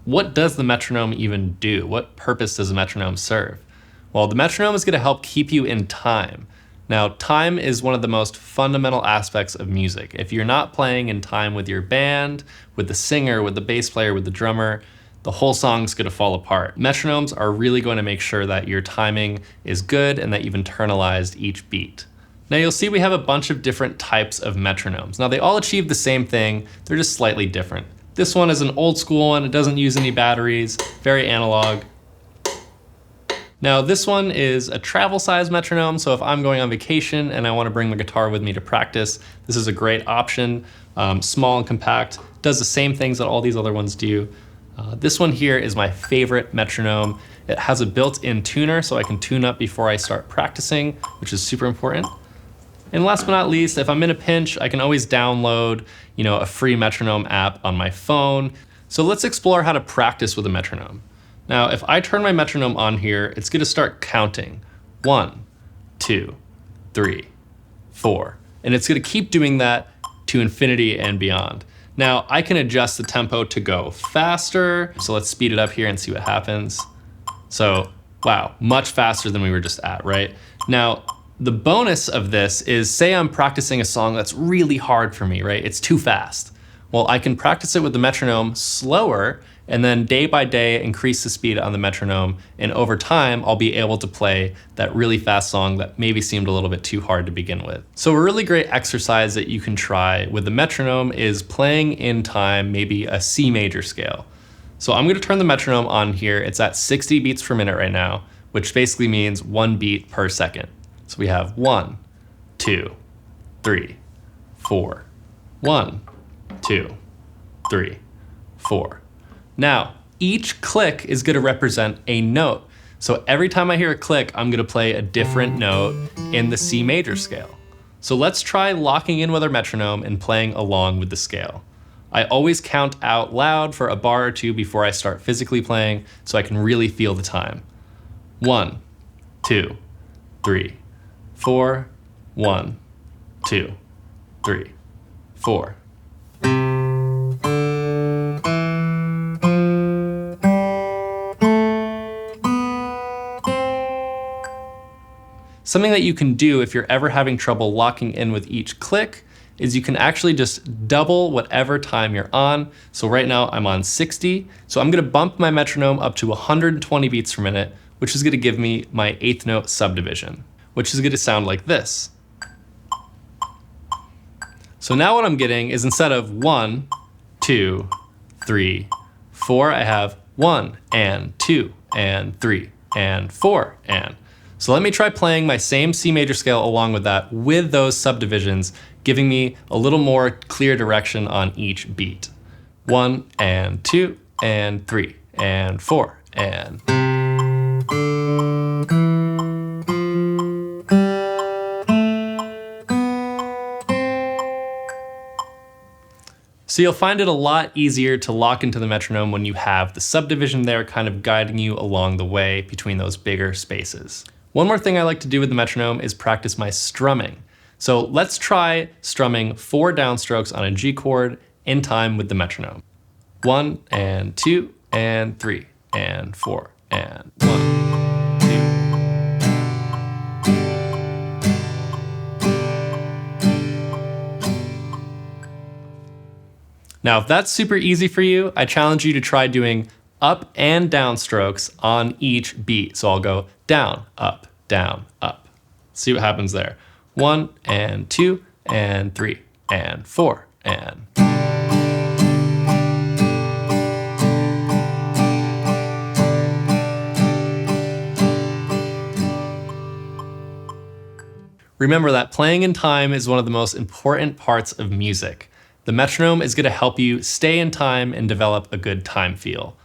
what does the metronome even do? What purpose does the metronome serve? Well, the metronome is going to help keep you in time. Now, time is one of the most fundamental aspects of music. If you're not playing in time with your band, with the singer, with the bass player, with the drummer, the whole song's going to fall apart. Metronomes are really going to make sure that your timing is good and that you've internalized each beat. Now you'll see we have a bunch of different types of metronomes. Now they all achieve the same thing, they're just slightly different. This one is an old school one, it doesn't use any batteries, very analog. Now this one is a travel size metronome, so if I'm going on vacation and I want to bring my guitar with me to practice, this is a great option. Small and compact, does the same things that all these other ones do. This one here is my favorite metronome. It has a built-in tuner, so I can tune up before I start practicing, which is super important. And last but not least, if I'm in a pinch, I can always download, a free metronome app on my phone. So let's explore how to practice with a metronome. Now, if I turn my metronome on here, it's gonna start counting. 1, 2, 3, 4. And it's gonna keep doing that to infinity and beyond. Now, I can adjust the tempo to go faster. So let's speed it up here and see what happens. So, wow, much faster than we were just at, right? Now, the bonus of this is, say I'm practicing a song that's really hard for me, right? It's too fast. Well, I can practice it with the metronome slower, and then day by day increase the speed on the metronome, and over time I'll be able to play that really fast song that maybe seemed a little bit too hard to begin with. So a really great exercise that you can try with the metronome is playing in time, maybe a C major scale. So I'm gonna turn the metronome on here. It's at 60 beats per minute right now, which basically means 1 beat per second. So we have 1, 2, 3, 4, 1, 2, 3, 4. Now, each click is gonna represent a note. So every time I hear a click, I'm gonna play a different note in the C major scale. So let's try locking in with our metronome and playing along with the scale. I always count out loud for a bar or two before I start physically playing so I can really feel the time. 1, 2, 3, 4, 1, 2, 3, 4. Something that you can do if you're ever having trouble locking in with each click is you can actually just double whatever time you're on. So right now I'm on 60. So I'm gonna bump my metronome up to 120 beats per minute, which is gonna give me my 8th note subdivision, which is gonna sound like this. So now what I'm getting is, instead of 1, 2, 3, 4, I have 1 and 2 and 3 and 4 and. So let me try playing my same C major scale along with that with those subdivisions, giving me a little more clear direction on each beat. 1 and 2 and 3 and 4 and. So you'll find it a lot easier to lock into the metronome when you have the subdivision there kind of guiding you along the way between those bigger spaces. One more thing I like to do with the metronome is practice my strumming. So let's try strumming 4 downstrokes on a G chord in time with the metronome. 1 and 2 and 3 and 4 and 1, 2. Now, if that's super easy for you, I challenge you to try doing up and down strokes on each beat. So I'll go down, up, up. See what happens there. 1 and 2 and 3 and 4 and. Remember that playing in time is one of the most important parts of music. The metronome is going to help you stay in time and develop a good time feel.